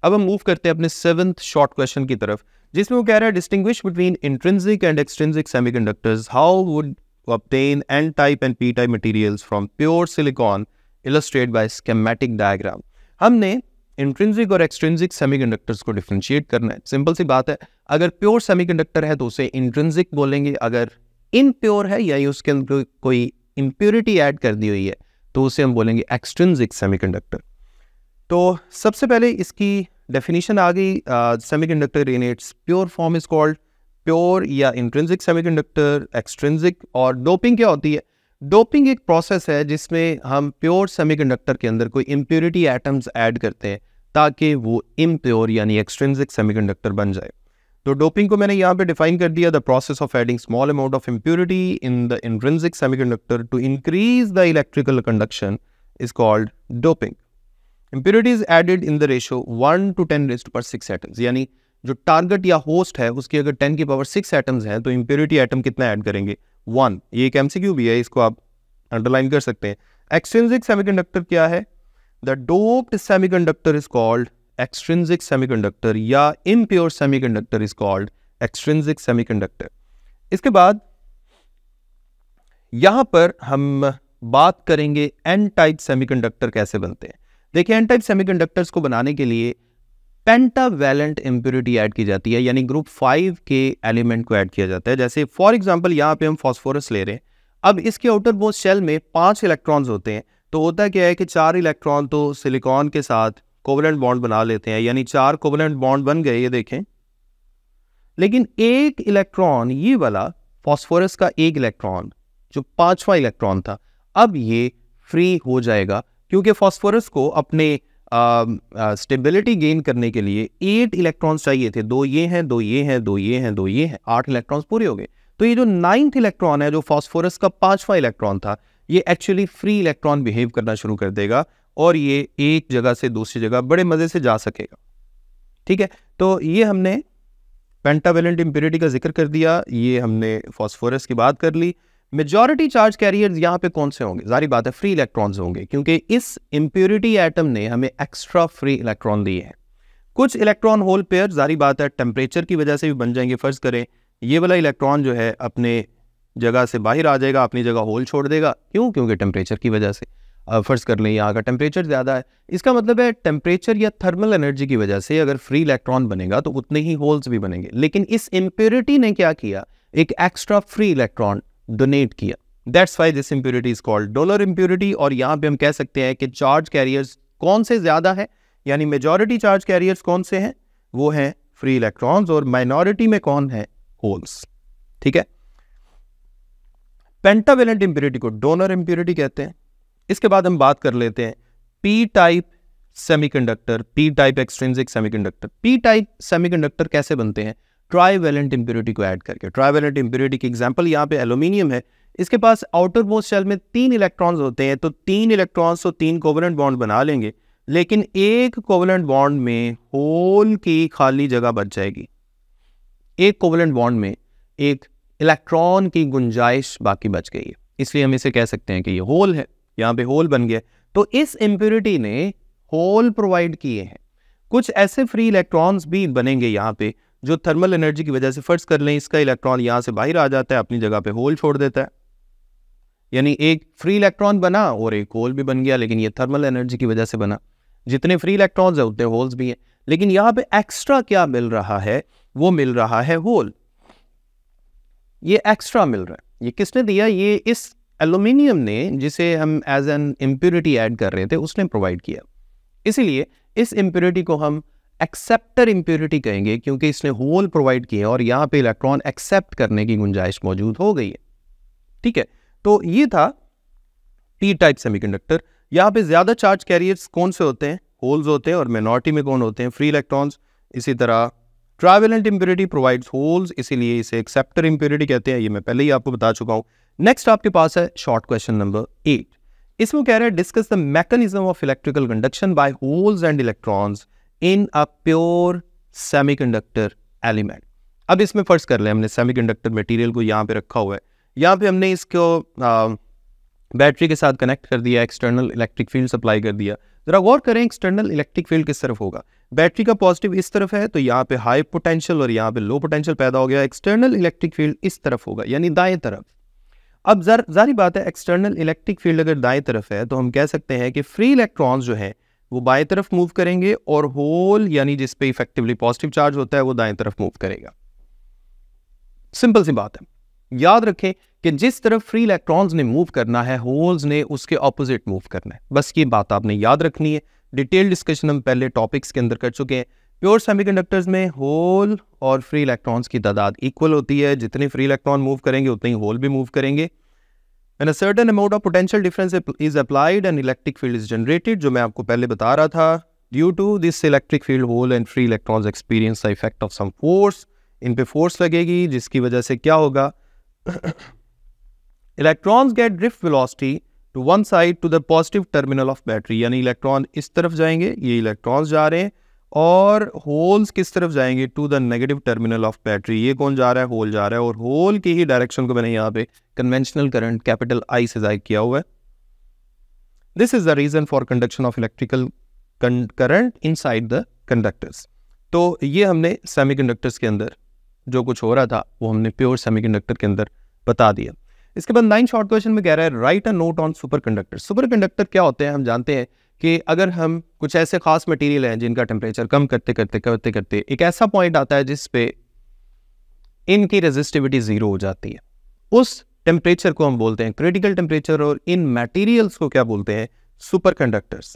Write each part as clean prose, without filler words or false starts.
अब हम मूव करते हैं अपने 7th शॉर्ट क्वेश्चन की तरफ, जिसमें वो कह रहा है distinguish between intrinsic and extrinsic semiconductors, how would obtain n type and p type materials from pure silicon, illustrate by schematic diagram. हमने इंट्रिंसिक और एक्सट्रिंसिक सेमीकंडक्टर्स को डिफरेंशिएट करना है। सिंपल सी बात है, अगर प्योर सेमीकंडक्टर है तो उसे इंट्रिंसिक बोलेंगे, अगर इम्प्योर है या उसके अंदर कोई इम्प्योरिटी ऐड कर दी हुई है तो उसे हम बोलेंगे एक्सट्रिंसिक सेमीकंडक्टर। तो सबसे पहले इसकी डेफिनेशन आ गई, semiconductor in its pure form is called pure या इंट्रिंसिक सेमीकंडक्टर, एक्सट्रिंसिक। और डोपिंग क्या होती है? डोपिंग एक प्रोसेस है जिसमें हम प्योर सेमीकंडक्टर के अंदर कोई इम्प्योरिटी एटम्स ऐड करते हैं ताकि वो इम्प्योर यानी एक्सट्रिंसिक सेमीकंडक्टर बन जाए। तो डोपिंग को मैंने यहाँ पे डिफाइन कर दिया, the process of adding small amount of impurity in the intrinsic semiconductor to increase the electrical conduction is called doping. Impurities added in the ratio 1 to 10 raised to power 6 atoms, यानी जो target या host है उसकी अगर 10 की power 6 atoms हैं तो impurity atom कितना ऐड करेंगे? 1। ये एक एमसीक्यू भी है, इसको आप अंडरलाइन कर सकते हैं। एक्सट्रिंसिक सेमीकंडक्टर क्या है? The doped semiconductor is called extrinsic semiconductor या impure semiconductor is called extrinsic semiconductor. इसके बाद यहां पर हम बात करेंगे एन टाइप सेमीकंडक्टर कैसे बनते हैं। देखिए, एन टाइप सेमीकंडक्टर्स को बनाने के लिए पेंटावैलेंट इम्प्योरिटी ऐड की जाती है, यानी ग्रुप 5 के एलिमेंट को ऐड किया जाता है। जैसे फॉर एग्जांपल यहाँ पे हम फास्फोरस ले रहे हैं, अब इसके आउटर मोस्ट शेल में 5 इलेक्ट्रॉन्स होते हैं, तो होता क्या है कि 4 इलेक्ट्रॉन तो सिलिकॉन के साथ कोवेलेंट बॉन्ड बना लेते हैं, यानी 4 कोवेलेंट बॉन्ड बन गए, ये देखें। लेकिन एक इलेक्ट्रॉन, ये वाला फास्फोरस का एक इलेक्ट्रॉन जो 5वां इलेक्ट्रॉन था, अब ये फ्री हो जाएगा क्योंकि फास्फोरस को अपने स्टेबिलिटी गेन करने के लिए 8 इलेक्ट्रॉन्स चाहिए थे। 2 ये हैं, 2 ये हैं, 2 ये हैं, 2 ये हैं, 8 इलेक्ट्रॉन्स पूरे हो गए। तो ये जो 9th इलेक्ट्रॉन है, जो फास्फोरस का 5वां इलेक्ट्रॉन था, ये एक्चुअली फ्री इलेक्ट्रॉन बिहेव करना शुरू कर देगा और ये एक जगह से दूसरी जगह बड़े मजे से जा सकेगा। ठीक है, तो ये हमने पेंटावैलेंट इम्प्योरिटी का जिक्र कर दिया, ये हमने फास्फोरस की बात कर ली। मेजॉरिटी चार्ज कैरियर्स यहाँ पे कौन से होंगे? जारी बात है फ्री इलेक्ट्रॉन्स होंगे, क्योंकि इस इम्प्योरिटी एटम ने हमें एक्स्ट्रा फ्री इलेक्ट्रॉन दिए हैं। कुछ इलेक्ट्रॉन होल पेयर जारी बात है टेम्परेचर की वजह से भी बन जाएंगे। फर्ज करें ये वाला इलेक्ट्रॉन जो है अपने जगह से बाहर आ जाएगा, अपनी जगह होल छोड़ देगा। क्यों? क्योंकि टेम्परेचर की वजह से। फर्ज कर लें यहाँ का टेम्परेचर ज़्यादा है, इसका मतलब है टेम्परेचर या थर्मल एनर्जी की वजह से अगर फ्री इलेक्ट्रॉन बनेगा तो उतने ही होल्स भी बनेंगे। लेकिन इस इम्प्योरिटी ने क्या किया? एक एक्स्ट्रा फ्री इलेक्ट्रॉन डोनेट किया। That's why this impurity is called donor impurity. और यहाँ पे हम कह सकते हैं कि चार्ज कैरियर्स कौन से ज्यादा है, यानी मेजॉरिटी चार्ज कैरियर्स कौन से हैं? वो हैं फ्री इलेक्ट्रॉन्स, और माइनॉरिटी में कौन है? होल्स। ठीक है, पेंटावैलेंट इम्प्योरिटी को डोनर इम्प्योरिटी कहते हैं। इसके बाद हम बात कर लेते हैं P type semiconductor, P type extrinsic semiconductor. P type semiconductor कैसे बनते हैं? ट्राईवैलेंट इम्प्योरिटी को ऐड करके। ट्राईवैलेंट इम्प्योरिटी की एग्जांपल यहाँ पे एल्यूमिनियम है, इसके पास आउटर मोस्ट शेल में 3 इलेक्ट्रॉन्स होते हैं, तो 3 इलेक्ट्रॉन्स तो 3 कोवेलेंट बॉन्ड बना लेंगे, लेकिन एक कोवेलेंट बॉन्ड में होल की खाली जगह बच जाएगी। एक कोवेलेंट बॉन्ड में एक इलेक्ट्रॉन की गुंजाइश बाकी बच गई है, इसलिए हम इसे कह सकते हैं कि ये होल है। यहाँ पे होल बन गया, तो इस इम्प्योरिटी ने होल प्रोवाइड किए हैं। कुछ ऐसे फ्री इलेक्ट्रॉन्स भी बनेंगे यहाँ पे जो थर्मल एनर्जी की वजह से, फर्ज कर लें इसका इलेक्ट्रॉन यहाँ से बाहर आ जाता है, अपनी जगह पे होल छोड़ देता है, यानी एक फ्री इलेक्ट्रॉन बना और एक होल भी बन गया, लेकिन ये थर्मल एनर्जी की वजह से बना। जितने फ्री इलेक्ट्रॉन्स है उतने होल्स भी हैं, लेकिन यहाँ पे एक्स्ट्रा क्या मिल रहा है? वो मिल रहा है होल। ये एक्स्ट्रा मिल रहा है। ये किसने दिया? ये इस एल्यूमिनियम ने, जिसे हम एज एन इम्प्योरिटी ऐड कर रहे थे, उसने प्रोवाइड किया। इसीलिए इस इम्प्योरिटी को हम एक्सेप्टर इम्प्योरिटी कहेंगे, क्योंकि इसने होल प्रोवाइड किए और यहाँ पे इलेक्ट्रॉन एक्सेप्ट करने की गुंजाइश मौजूद हो गई है। ठीक है, तो ये था पी टाइप सेमीकंडक्टर। यहाँ पे ज्यादा चार्ज कैरियर्स कौन से होते हैं? होल्स होते हैं, और मिनॉरिटी में कौन होते हैं? Free electrons. इसी तरह ट्राईवैलेंट इम्प्योरिटी प्रोवाइड्स होल्स, इसीलिए इसे एक्सेप्टर इम्प्योरिटी कहते हैं। ये मैं पहले ही आपको बता चुका हूँ। नेक्स्ट आपके पास है शॉर्ट क्वेश्चन नंबर 8। इसमें कह रहे हैं discuss the mechanism of electrical conduction by holes and electrons in a pure semiconductor element. अब इसमें फर्ज कर ले हमने सेमीकंडक्टर मटेरियल को यहाँ पे रखा हुआ है, यहाँ पे हमने इसको बैटरी के साथ कनेक्ट कर दिया, एक्सटर्नल इलेक्ट्रिक फील्ड सप्लाई कर दिया। जरा गौर करें एक्सटर्नल इलेक्ट्रिक फील्ड किस तरफ होगा? बैटरी का पॉजिटिव इस तरफ है तो यहाँ पे हाई पोटेंशियल और यहाँ पे लो पोटेंशियल पैदा हो गया। एक्सटर्नल इलेक्ट्रिक फील्ड इस तरफ होगा यानी दाएं तरफ। अब जारी बात है, एक्सटर्नल इलेक्ट्रिक फील्ड अगर दाएं तरफ है तो हम कह सकते हैं कि फ्री इलेक्ट्रॉन्स जो है वो बाएं तरफ मूव करेंगे और होल यानी जिस पे इफेक्टिवली पॉजिटिव चार्ज होता है वो दाएं तरफ मूव करेगा। सिंपल सी बात है। याद रखें कि जिस तरफ फ्री इलेक्ट्रॉन्स ने मूव करना है, होल्स ने उसके ऑपोजिट मूव करना है। बस ये बात आपने याद रखनी है। डिटेल डिस्कशन हम पहले टॉपिक्स के अंदर कर चुके हैं। प्योर सेमीकंडक्टर्स में होल और फ्री इलेक्ट्रॉन्स की तादाद इक्वल होती है। जितने फ्री इलेक्ट्रॉन मूव करेंगे उतने ही होल भी मूव करेंगे। When a certain amount of potential difference is applied and electric field is generated, जो मैं आपको पहले बता रहा था, due to this electric field, hole and free electrons experience the effect of some force. इन पे फोर्स लगेगी जिसकी वजह से क्या होगा, electrons get drift velocity to one side to the positive terminal of battery, यानी इलेक्ट्रॉन इस तरफ जाएंगे, ये इलेक्ट्रॉन्स जा रहे हैं, और होल्स किस तरफ जाएंगे, to the negative terminal of battery. ये कौन जा रहा है, होल जा रहा है, और होल की ही डायरेक्शन को मैंने यहाँ पे कन्वेंशनल करंट कैपिटल आई से जाहिर किया हुआ है। This is the reason for conduction of electrical current inside the conductors. तो ये हमने सेमीकंडक्टर्स के अंदर जो कुछ हो रहा था वो हमने प्योर सेमीकंडक्टर के अंदर बता दिया। इसके बाद 9 शॉर्ट क्वेश्चन में कह रहा है right a note on super conductor. Super conductor क्या होते हैं, हम जानते हैं कि अगर हम कुछ ऐसे खास मटेरियल हैं जिनका टेम्परेचर कम करते करते एक ऐसा पॉइंट आता है जिस पे इनकी रेजिस्टिविटी 0 हो जाती है, उस टेम्परेचर को हम बोलते हैं क्रिटिकल टेम्परेचर, और इन मटेरियल्स को क्या बोलते हैं, सुपर कंडक्टर्स।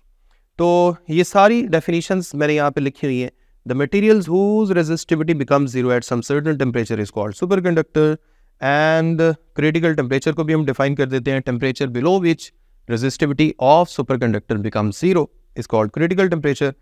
तो ये सारी डेफिनेशंस मैंने यहाँ पे लिखी हुई है। The materials whose resistivity becomes 0 at some certain temperature is called superconductor, and critical temperature को भी हम डिफाइन कर देते हैं, temperature below which resistivity of superconductor become 0 is called critical temperature.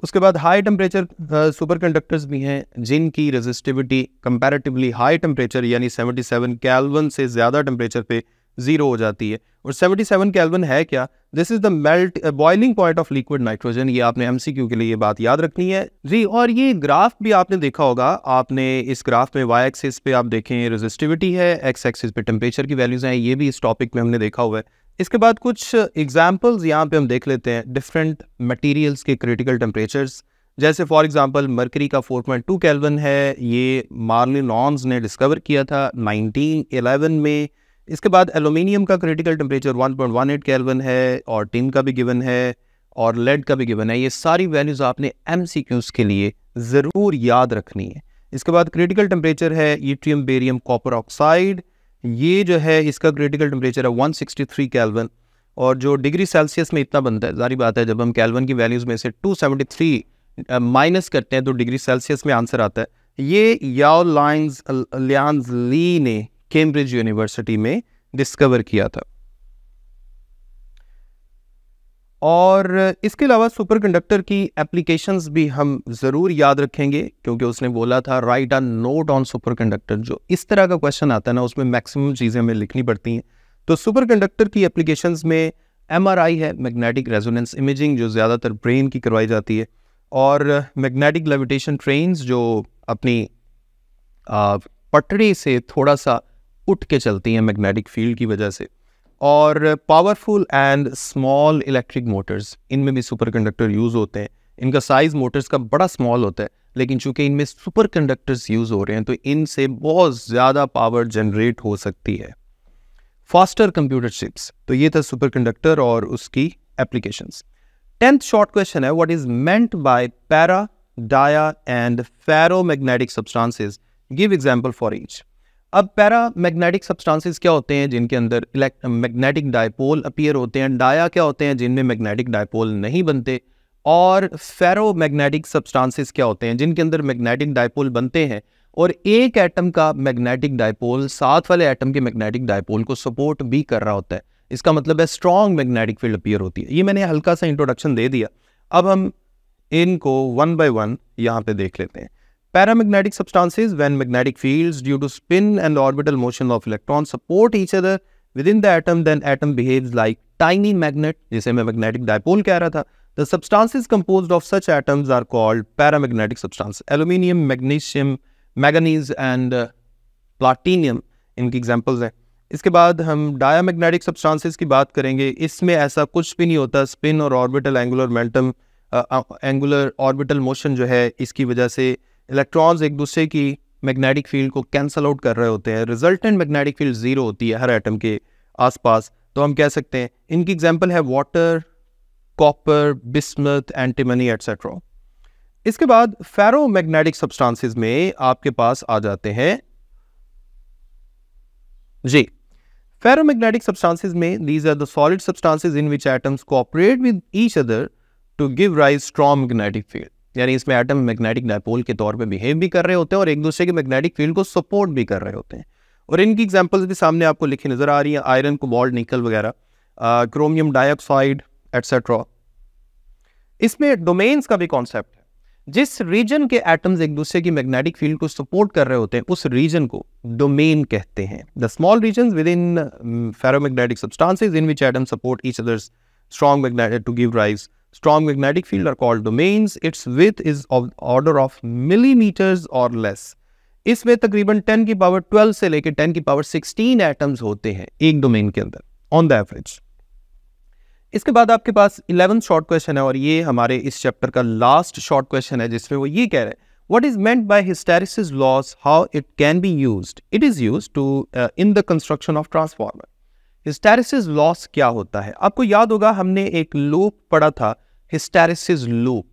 उसके बाद हाई टेम्परेचर सुपर कंडक्टर्स भी हैं जिनकी रेजिस्टिविटी कंपैरेटिवली हाई टेम्परेचर यानी 77 केल्विन से ज़्यादा टेम्परेचर पे 0 हो जाती है। और 77 केल्विन है क्या, this is the melt boiling point of liquid nitrogen. ये आपने एमसीक्यू के लिए ये बात याद रखनी है जी। और ये ग्राफ भी आपने देखा होगा, आपने इस ग्राफ में वाई एक्सिस पे आप देखें रेजिस्टिविटी है, एक्स एक्सिस पे टेम्परेचर की वैल्यूज हैं, ये भी इस टॉपिक में हमने देखा हुआ है। इसके बाद कुछ एग्जाम्पल्स यहाँ पे हम देख लेते हैं डिफरेंट मटेरियल्स के क्रिटिकल टेम्परेचर्स। जैसे फॉर एग्जांपल मरकरी का 4.2 केल्विन है, ये मार्लिनॉन्स ने डिस्कवर किया था 1911 में। इसके बाद एलुमिनियम का क्रिटिकल टेम्परेचर 1.18 केल्विन है, और टिन का भी गिवन है, और लेड का भी गिवन है। ये सारी वैल्यूज आपने एमसीक्यूज के लिए ज़रूर याद रखनी है। इसके बाद क्रिटिकल टेम्परेचर है यट्रियम बेरियम कॉपर ऑक्साइड, ये जो है इसका क्रिटिकल टेम्परेचर है 163 केल्विन, और जो डिग्री सेल्सियस में इतना बनता है, जारी बात है जब हम केल्विन की वैल्यूज में से 273 माइनस करते हैं तो डिग्री सेल्सियस में आंसर आता है। ये याओ लियांज ली ने कैम्ब्रिज यूनिवर्सिटी में डिस्कवर किया था। और इसके अलावा सुपर कंडक्टर की एप्लीकेशंस भी हम ज़रूर याद रखेंगे, क्योंकि उसने बोला था right a note on super conductor. जो इस तरह का क्वेश्चन आता है ना, उसमें मैक्सिमम चीज़ें हमें लिखनी पड़ती हैं। तो सुपर कंडक्टर की एप्लीकेशंस में MRI है, मैग्नेटिक रेजोनेंस इमेजिंग, जो ज़्यादातर ब्रेन की करवाई जाती है, और मैग्नेटिक लेविटेशन ट्रेन्स जो अपनी पटरी से थोड़ा सा उठ के चलती हैं मैग्नेटिक फील्ड की वजह से, और powerful and small electric Motors, इनमें भी सुपर कंडक्टर यूज़ होते हैं। इनका साइज़ मोटर्स का बड़ा स्मॉल होता है, लेकिन चूंकि इनमें सुपर कंडक्टर्स यूज़ हो रहे हैं तो इनसे बहुत ज़्यादा पावर जनरेट हो सकती है। फास्टर कंप्यूटर चिप्स, तो ये था सुपर कंडक्टर और उसकी एप्लीकेशंस। 10th शॉर्ट क्वेश्चन है, what is meant by para, dia and ferromagnetic substances, give example for each. अब पैरामैग्नेटिक सब्सटेंसेस क्या होते हैं, जिनके अंदर मैग्नेटिक डायपोल अपीयर होते हैं। डाया क्या होते हैं, जिनमें मैग्नेटिक डायपोल नहीं बनते। और फेरोमैग्नेटिक सब्सटेंसेस क्या होते हैं, जिनके अंदर मैग्नेटिक डायपोल बनते हैं और एक एटम का मैग्नेटिक डायपोल साथ वाले एटम के मैग्नेटिक डायपोल को सपोर्ट भी कर रहा होता है। इसका मतलब है स्ट्रॉन्ग मैग्नेटिक फील्ड अपीयर होती है। ये मैंने हल्का सा इंट्रोडक्शन दे दिया। अब हम इनको वन बाय वन यहाँ पे देख लेते हैं। Paramagnetic substances, when magnetic fields due to spin and orbital motion of electrons support each other within the atom, then atom behaves like tiny magnet, जिसे मैं magnetic dipole कह रहा था। The substances composed of such atoms are called paramagnetic substances. Aluminium, magnesium, manganese and platinum इनकी examples हैं। इसके बाद हम diamagnetic substances की बात करेंगे। इसमें ऐसा कुछ भी नहीं होता, spin और orbital angular momentum angular orbital motion जो है, इसकी वजह से इलेक्ट्रॉन्स एक दूसरे की मैग्नेटिक फील्ड को कैंसल आउट कर रहे होते हैं, रिजल्टेंट मैग्नेटिक फील्ड ज़ीरो होती है हर एटम के आसपास। तो हम कह सकते हैं इनकी एग्जांपल है water, copper, bismuth, antimony etcetera. इसके बाद फेरोमैग्नेटिक सब्सटेंसेस में आपके पास आ जाते हैं जी, फेरोमैग्नेटिक सब्सटेंसेस में these are the solid substances in which atoms cooperate with each other to give rise strong magnetic field. यानी इसमें एटम मैग्नेटिक डायपोल के तौर पे बिहेव भी कर रहे होते हैं और एक दूसरे के मैग्नेटिक फील्ड को सपोर्ट भी कर रहे होते हैं। और इनकी एग्जांपल्स भी सामने आपको लिखी नजर आ रही है, आयरन, कोबाल्ट, निकल वगैरह, क्रोमियम डाइऑक्साइड एटसेट्रा। इसमें डोमेन्स का भी कॉन्सेप्ट है। जिस रीजन के एटम्स एक दूसरे की मैग्नेटिक फील्ड को सपोर्ट कर रहे होते हैं उस रीजन को डोमेन कहते हैं। The small regions within ferromagnetic substances in which atoms support each others strong magnetic to give rise strong magnetic field are called domains. Its width is of order of millimeters or less. इसमें तकरीबन 10 की power 12 से लेकर 10 की power 16 atoms होते हैं एक domain के अंदर ऑन द एवरेज। इसके बाद आपके पास 11th शॉर्ट क्वेश्चन है और ये हमारे इस चैप्टर का लास्ट शॉर्ट क्वेश्चन है, जिसमें वो ये कह रहे हैं what is meant by hysteresis loss, how it can be used. It is used to in the construction of transformer. Hysteresis loss क्या होता है? आपको याद होगा हमने एक लूप पढ़ा था, हिस्टेरेसिस लूप।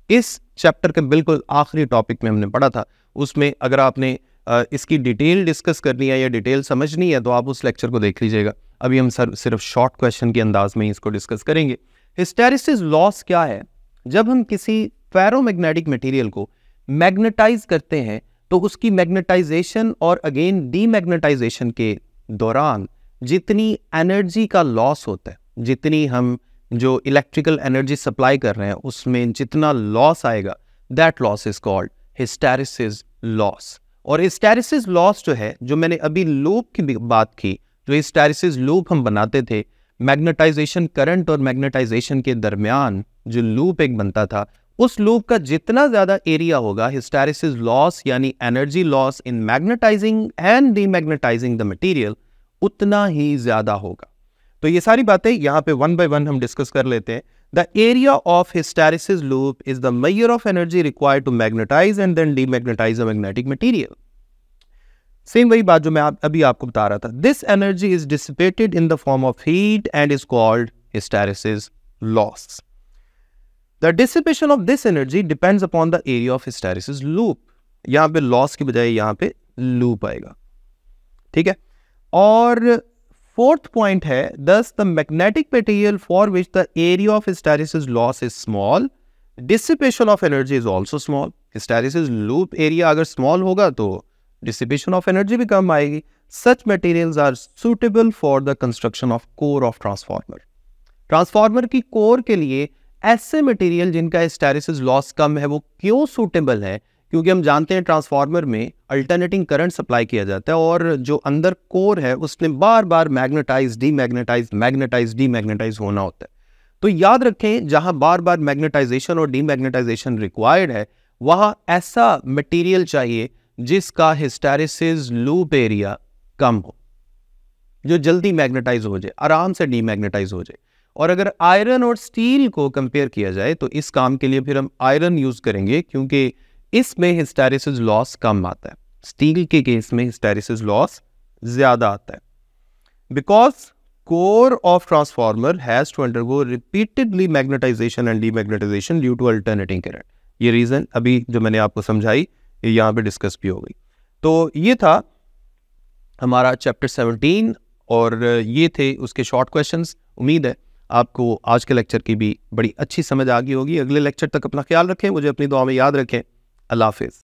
इस चैप्टर के बिल्कुल आखिरी टॉपिक में हमने पढ़ा था। उसमें अगर आपने इसकी डिटेल डिस्कस करनी है या डिटेल समझनी है तो आप उस लेक्चर को देख लीजिएगा। अभी हम सिर्फ शॉर्ट क्वेश्चन के अंदाज में इसको डिस्कस करेंगे। हिस्टेरेसिस लॉस क्या है? जब हम किसी फेरोमैग्नेटिक मटेरियल को मैग्नेटाइज करते हैं तो उसकी मैग्नेटाइजेशन और अगेन डीमैग्नेटाइजेशन के दौरान जितनी एनर्जी का लॉस होता है, जितनी हम जो इलेक्ट्रिकल एनर्जी सप्लाई कर रहे हैं उसमें जितना लॉस आएगा, that loss is called hysteresis loss. और हिस्टेरेसिस लॉस जो है, जो मैंने अभी लूप की बात की, जो हिस्टेरेसिस लूप हम बनाते थे, मैग्नेटाइजेशन करंट और मैग्नेटाइजेशन के दरमियान जो लूप एक बनता था, उस लूप का जितना ज्यादा एरिया होगा, हिस्टेरेसिस लॉस यानी energy loss in magnetizing and demagnetizing the material, उतना ही ज्यादा होगा। तो ये सारी बातें यहाँ पे वन बाय वन हम डिस्कस कर लेते हैं। The area of hysteresis loop is the measure of energy required to magnetize and then demagnetize a magnetic material. Same वही बात जो मैं अभी आपको बता रहा था। This energy is dissipated in the form of heat and is called hysteresis loss. The dissipation of this energy depends upon the area of hysteresis loop. यहाँ पे लॉस की बजाय यहाँ पे लूप आएगा, ठीक है। और फोर्थ पॉइंट है, thus the magnetic material for which the area of hysteresis loss is small, dissipation of energy is also small. Hysteresis loop area अगर स्मॉल होगा तो डिसिपेशन ऑफ एनर्जी भी कम आएगी। Such materials are suitable for the construction of core of transformer. Transformer की core के लिए ऐसे मटेरियल जिनका हिस्टेरेसिस लॉस कम है वो क्यों सूटेबल है? क्योंकि हम जानते हैं ट्रांसफार्मर में अल्टरनेटिंग करंट सप्लाई किया जाता है और जो अंदर कोर है उसने बार बार मैग्नेटाइज डीमैग्नेटाइज होना होता है। तो याद रखें, जहां बार बार मैग्नेटाइजेशन और डीमैग्नेटाइजेशन रिक्वायर्ड है, वहां ऐसा मटेरियल चाहिए जिसका हिस्टेरेसिस लूप एरिया कम हो, जो जल्दी मैग्नेटाइज हो जाए, आराम से डीमैग्नेटाइज हो जाए। और अगर आयरन और स्टील को कंपेयर किया जाए तो इस काम के लिए फिर हम आयरन यूज करेंगे, क्योंकि इसमें हिस्टेरेसिस लॉस कम आता है। स्टील के केस में हिस्टेरेसिस लॉस ज्यादा आता है, because core of transformer has to undergo repeatedly magnetization and demagnetization due to alternating current. ये रीजन अभी जो मैंने आपको समझाई ये यहाँ पे डिस्कस भी हो गई। तो ये था हमारा चैप्टर 17 और ये थे उसके शॉर्ट क्वेश्चंस। उम्मीद है आपको आज के लेक्चर की भी बड़ी अच्छी समझ आ गई होगी। अगले लेक्चर तक अपना ख्याल रखें, मुझे अपनी दुआ में याद रखें। अल्लाह हाफिज़।